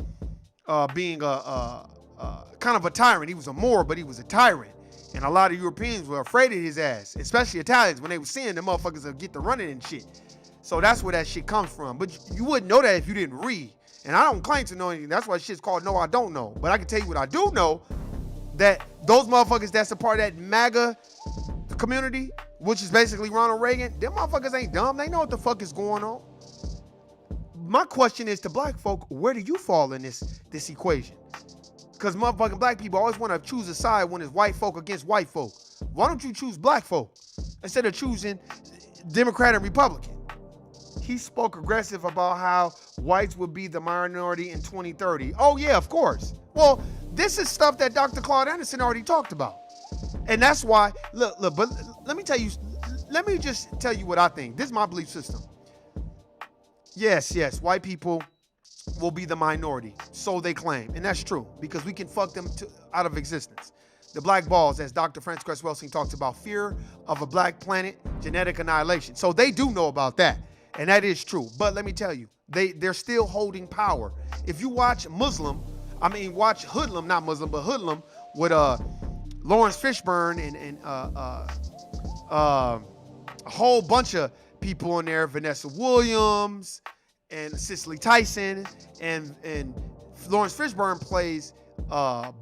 being kind of a tyrant. He was a Moor, but he was a tyrant. And a lot of Europeans were afraid of his ass, especially Italians. When they were seeing them motherfuckers would get to running and shit. So that's where that shit comes from. But you wouldn't know that if you didn't read. And I don't claim to know anything. That's why shit's called No, I Don't Know. But I can tell you what I do know, that those motherfuckers that's a part of that MAGA community, which is basically Ronald Reagan, them motherfuckers ain't dumb. They know what the fuck is going on. My question is to black folk, where do you fall in this equation? Because motherfucking black people always want to choose a side when it's white folk against white folk. Why don't you choose black folk instead of choosing Democrat and Republican? He spoke aggressive about how whites would be the minority in 2030. Oh yeah, of course. Well, this is stuff that Dr. Claude Anderson already talked about. And that's why, look, but let me just tell you what I think. This is my belief system. Yes, white people will be the minority, so they claim. And that's true, because we can fuck them out of existence. The black balls, as Dr. Francis Cress Welsing talks about, fear of a black planet, genetic annihilation. So they do know about that, and that is true. But let me tell you, they're still holding power. If you watch watch Hoodlum, not Muslim, but Hoodlum, with Lawrence Fishburne and a whole bunch of people in there, Vanessa Williams and Cicely Tyson, and Lawrence Fishburne plays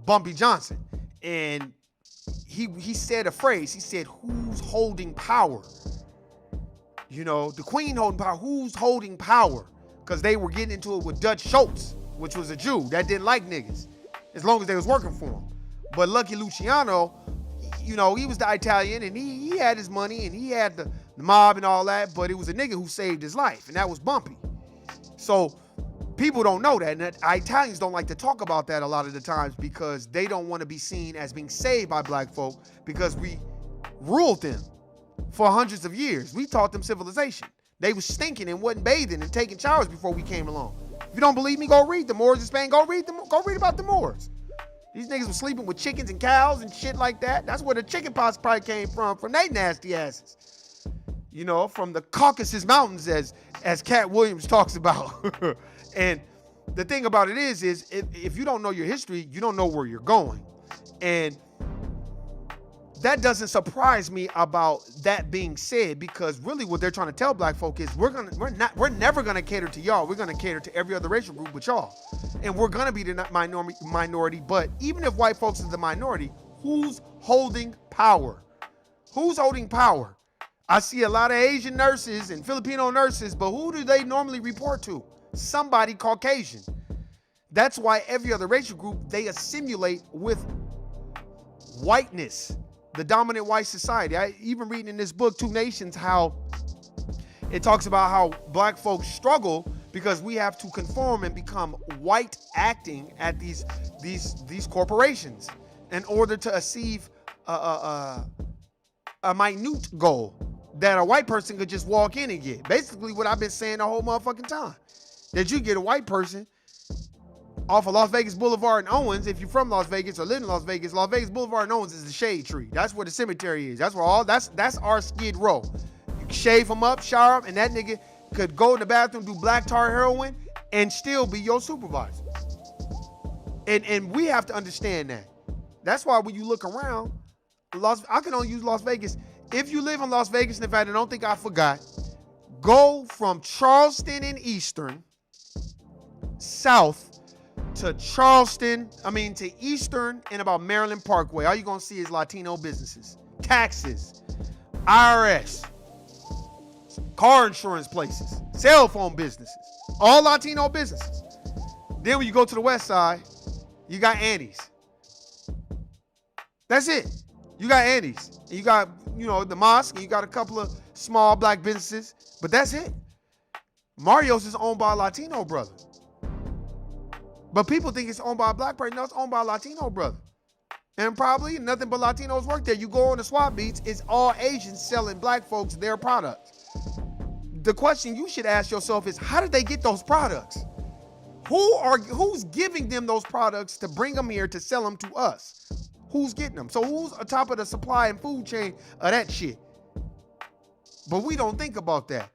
Bumpy Johnson. And he said a phrase. He said, "Who's holding power?" You know, the Queen holding power. Who's holding power? Because they were getting into it with Dutch Schultz, which was a Jew that didn't like niggas, as long as they was working for him. But Lucky Luciano, you know, he was the Italian, and he had his money, and he had the mob and all that, but it was a nigga who saved his life, and that was Bumpy. So people don't know that, and Italians don't like to talk about that a lot of the times, because they don't want to be seen as being saved by black folk, because we ruled them for hundreds of years. We taught them civilization. They was stinking and wasn't bathing and taking showers before we came along. If you don't believe me, go read the Moors in Spain. Go read about the Moors. These niggas were sleeping with chickens and cows and shit like that. That's where the chicken pox probably came from they nasty asses. You know, from the Caucasus Mountains, as Cat Williams talks about. And the thing about it is if you don't know your history, you don't know where you're going. And that doesn't surprise me about that being said, because really what they're trying to tell black folk is we're never gonna cater to y'all. We're gonna cater to every other racial group but y'all. And we're gonna be the minority, but even if white folks are the minority, who's holding power? Who's holding power? I see a lot of Asian nurses and Filipino nurses, but who do they normally report to? Somebody Caucasian. That's why every other racial group, they assimilate with whiteness, the dominant white society. I even reading in this book, Two Nations, how it talks about how black folks struggle because we have to conform and become white acting at these corporations in order to achieve a minute goal that a white person could just walk in and get. Basically what I've been saying the whole motherfucking time. That you get a white person off of Las Vegas Boulevard and Owens. If you're from Las Vegas or live in Las Vegas Boulevard and Owens is the shade tree. That's where the cemetery is. That's where that's our Skid Row. You shave him up, shower him, and that nigga could go in the bathroom, do black tar heroin, and still be your supervisor. And we have to understand that. That's why when you look around, I can only use Las Vegas. If you live in Las Vegas, in fact, I don't think I forgot, go from Charleston and Eastern south to Eastern and about Maryland Parkway. All you're gonna see is Latino businesses, taxes, IRS, car insurance places, cell phone businesses, all Latino businesses. Then when you go to the west side, you got Annie's. That's it. You got Annie's. And you got, the mosque, and you got a couple of small black businesses, but that's it. Mario's is owned by a Latino brother. But people think it's owned by a black person. No, it's owned by a Latino brother. And probably nothing but Latinos work there. You go on the swap beats, it's all Asians selling black folks their products. The question you should ask yourself is, how did they get those products? Who's giving them those products to bring them here to sell them to us? Who's getting them? So who's on top of the supply and food chain of that shit? But we don't think about that.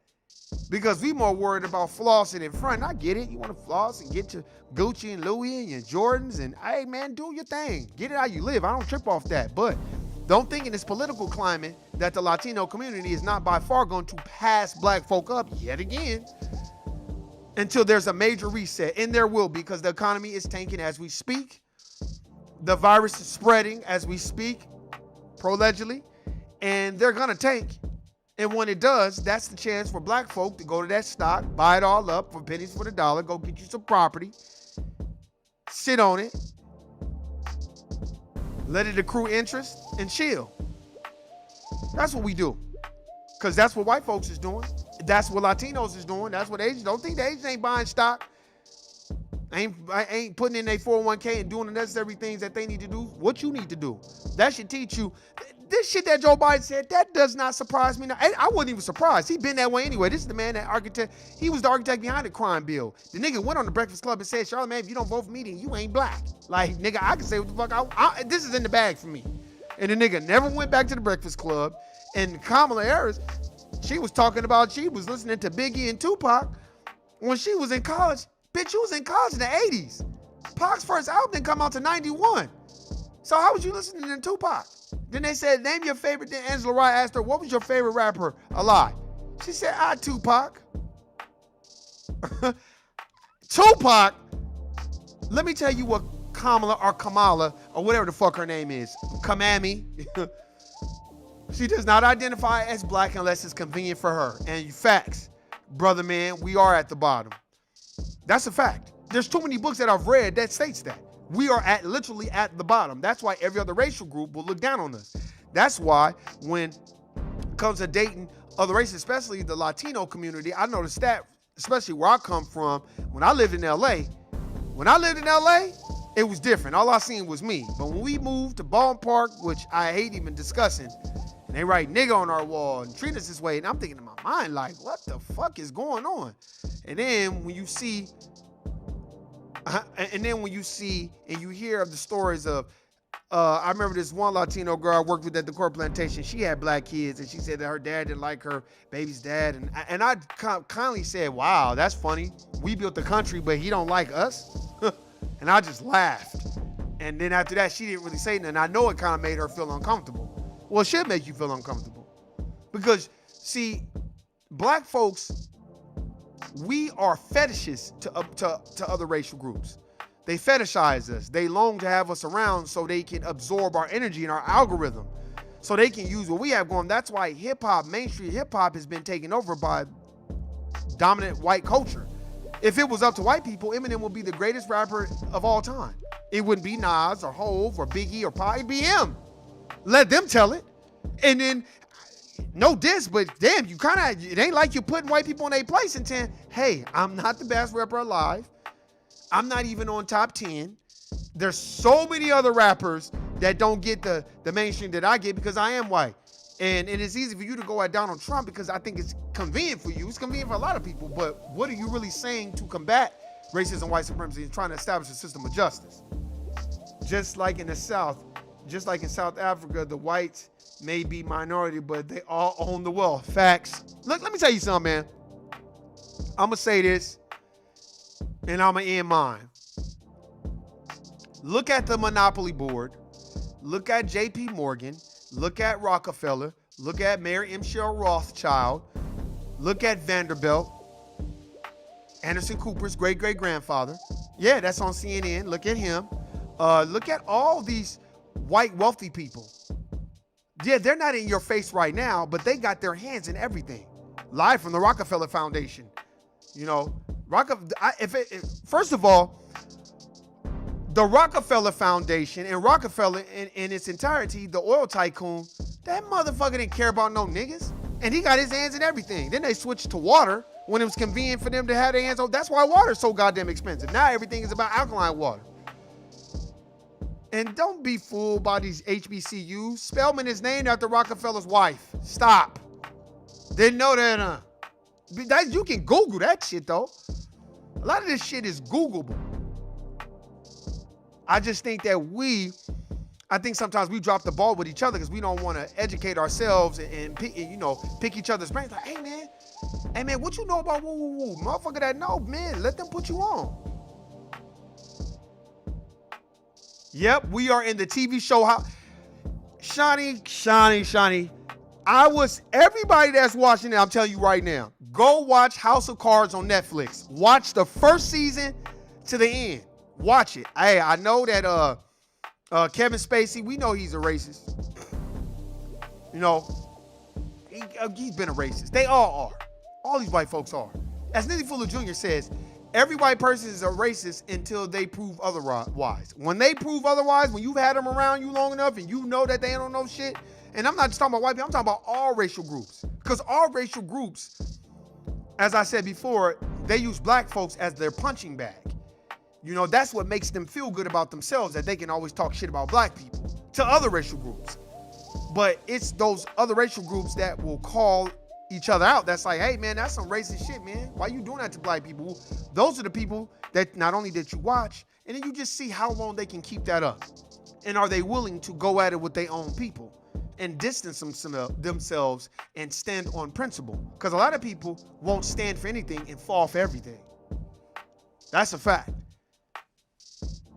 Because we more worried about flossing in front. I get it. You want to floss and get your Gucci and Louis and your Jordans and, hey, man, do your thing. Get it how you live. I don't trip off that. But don't think in this political climate that the Latino community is not by far going to pass black folk up yet again until there's a major reset. And there will be, because the economy is tanking as we speak. The virus is spreading as we speak, allegedly, and they're going to tank. And when it does, that's the chance for black folk to go to that stock, buy it all up for pennies for the dollar, go get you some property, sit on it, let it accrue interest, and chill. That's what we do. Because that's what white folks is doing. That's what Latinos is doing. That's what Asians. Don't think the Asians ain't buying stock. Ain't putting in their 401k and doing the necessary things that they need to do. What you need to do. That should teach you. This shit that Joe Biden said, that does not surprise me. Now, I wasn't even surprised. He been that way anyway. This is the man that architect. He was the architect behind the crime bill. The nigga went on the Breakfast Club and said, Charlotte, man, if you don't vote for me, then you ain't black. Like, nigga, I can say what the fuck this is in the bag for me. And the nigga never went back to the Breakfast Club. And Kamala Harris, she was talking about, she was listening to Biggie and Tupac when she was in college. Bitch, you was in college in the 80s. Pac's first album didn't come out to 91. So how was you listening to Tupac? Then they said, name your favorite. Then Angela Rye asked her, what was your favorite rapper alive? She said, Tupac. Tupac. Let me tell you what Kamala or whatever the fuck her name is. Kamami. She does not identify as black unless it's convenient for her. And facts, brother man, we are at the bottom. That's a fact. There's too many books that I've read that states that. We are literally at the bottom. That's why every other racial group will look down on us. That's why when it comes to dating other races, especially the Latino community, I know the stat, especially where I come from, when I lived in LA, it was different. All I seen was me. But when we moved to Baldwin Park, which I hate even discussing, and they write nigga on our wall and treat us this way, and I'm thinking in my mind, like, what the fuck is going on? And then when you see, and you hear of the stories of, I remember this one Latino girl I worked with at the Court Plantation. She had black kids, and she said that her dad didn't like her baby's dad. And I kindly said, wow, that's funny. We built the country, but he don't like us? And I just laughed. And then after that, she didn't really say nothing. I know it kind of made her feel uncomfortable. Well, it should make you feel uncomfortable. Because, see, black folks, we are fetishes to other racial groups. They fetishize us. They long to have us around so they can absorb our energy and our algorithm. So they can use what we have going. That's why hip-hop, mainstream hip-hop has been taken over by dominant white culture. If it was up to white people, Eminem would be the greatest rapper of all time. It wouldn't be Nas or Hove or Biggie or Pac. It'd be him. Let them tell it. And then, no diss, but damn, it ain't like you're putting white people in their place and saying, hey, I'm not the best rapper alive. I'm not even on top 10. There's so many other rappers that don't get the mainstream that I get because I am white. And it's easy for you to go at Donald Trump because I think it's convenient for you. It's convenient for a lot of people. But what are you really saying to combat racism, white supremacy, and trying to establish a system of justice? Just like in the South, just like in South Africa, the whites may be minority, but they all own the wealth. Facts. Look, let me tell you something, man. I'm going to say this, and I'm going to end mine. Look at the Monopoly Board. Look at J.P. Morgan. Look at Rockefeller. Look at Mary M. Shell Rothschild. Look at Vanderbilt. Anderson Cooper's great-great-grandfather. Yeah, that's on CNN. Look at him. Look at all these white wealthy people. Yeah, they're not in your face right now, but they got their hands in everything. Live from the Rockefeller Foundation. You know, first of all, the Rockefeller Foundation and Rockefeller in its entirety, the oil tycoon, that motherfucker didn't care about no niggas. And he got his hands in everything. Then they switched to water when it was convenient for them to have their hands on. That's why water is so goddamn expensive. Now everything is about alkaline water. And don't be fooled by these HBCUs. Spelman is named after Rockefeller's wife. Stop. Didn't know that, you can Google that shit, though. A lot of this shit is Googleable. I just think that I think sometimes we drop the ball with each other because we don't want to educate ourselves and pick each other's brains. Like, hey, man, Hey, man, what you know about woo, woo, woo? Motherfucker that know, man, let them put you on. Yep, we are in the TV show. Shawnee. Everybody that's watching it, I'm telling you right now, go watch House of Cards on Netflix. Watch the first season to the end. Watch it. Hey, I know that Kevin Spacey, we know he's a racist. You know, he's been a racist. They all are. All these white folks are. As Nitty Fuller Jr. says, every white person is a racist until they prove otherwise. When they prove otherwise, when you've had them around you long enough and you know that they don't know shit, and I'm not just talking about white people, I'm talking about all racial groups. Because all racial groups, as I said before, they use black folks as their punching bag. You know, that's what makes them feel good about themselves, that they can always talk shit about black people to other racial groups. But it's those other racial groups that will call each other out. That's like, hey, man, that's some racist shit, man. Why you doing that to black people? Those are the people that not only that you watch, and then you just see how long they can keep that up. And are they willing to go at it with their own people and distance themselves and stand on principle? Because a lot of people won't stand for anything and fall for everything. That's a fact.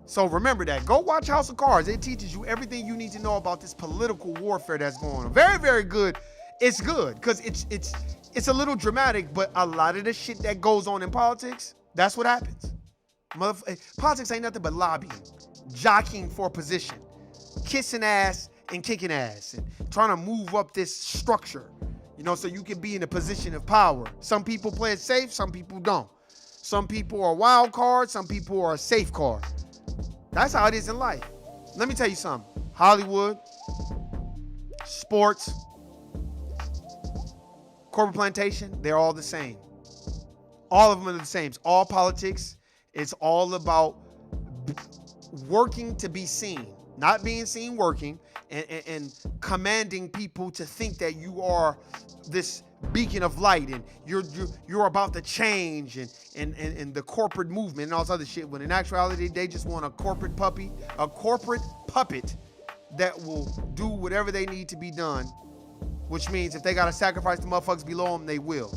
So remember that. Go watch House of Cards. It teaches you everything you need to know about this political warfare that's going on. Very, very good. It's good because it's a little dramatic, but a lot of the shit that goes on in politics, that's what happens. Politics ain't nothing but lobbying, jockeying for position, kissing ass and kicking ass, and trying to move up this structure, you know, so you can be in a position of power. Some people play it safe, some people don't. Some people are wild cards, some people are a safe card. That's how it is in life. Let me tell you something. Hollywood, sports, corporate plantation, they're all the same. All of them are the same. It's all politics. It's all about working to be seen, not being seen working, and commanding people to think that you are this beacon of light and you're about to change and the corporate movement and all this other shit, when in actuality they just want a corporate puppet that will do whatever they need to be done, which means if they gotta sacrifice the motherfuckers below them, they will.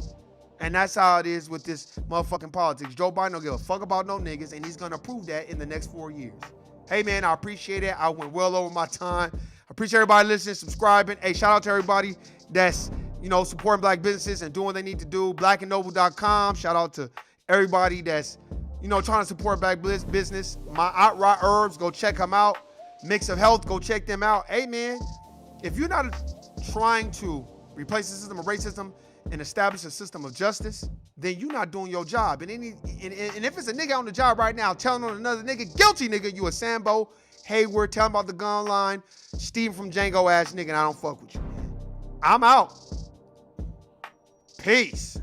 And that's how it is with this motherfucking politics. Joe Biden don't give a fuck about no niggas, and he's gonna prove that in the next 4 years. Hey man, I appreciate it. I went well over my time. I appreciate everybody listening, subscribing. Hey, shout out to everybody that's, you know, supporting black businesses and doing what they need to do. blackandnoble.com. Shout out to everybody that's, you know, trying to support black business. My Outright Herbs, go check them out. Mix of Health, go check them out. Hey man, if you're not trying to replace the system of racism and establish a system of justice, then you're not doing your job. And if it's a nigga on the job right now telling on another nigga, guilty nigga, you a Sambo, Hayward, telling about the gun line, Steven from Django ass nigga, and I don't fuck with you. I'm out. Peace.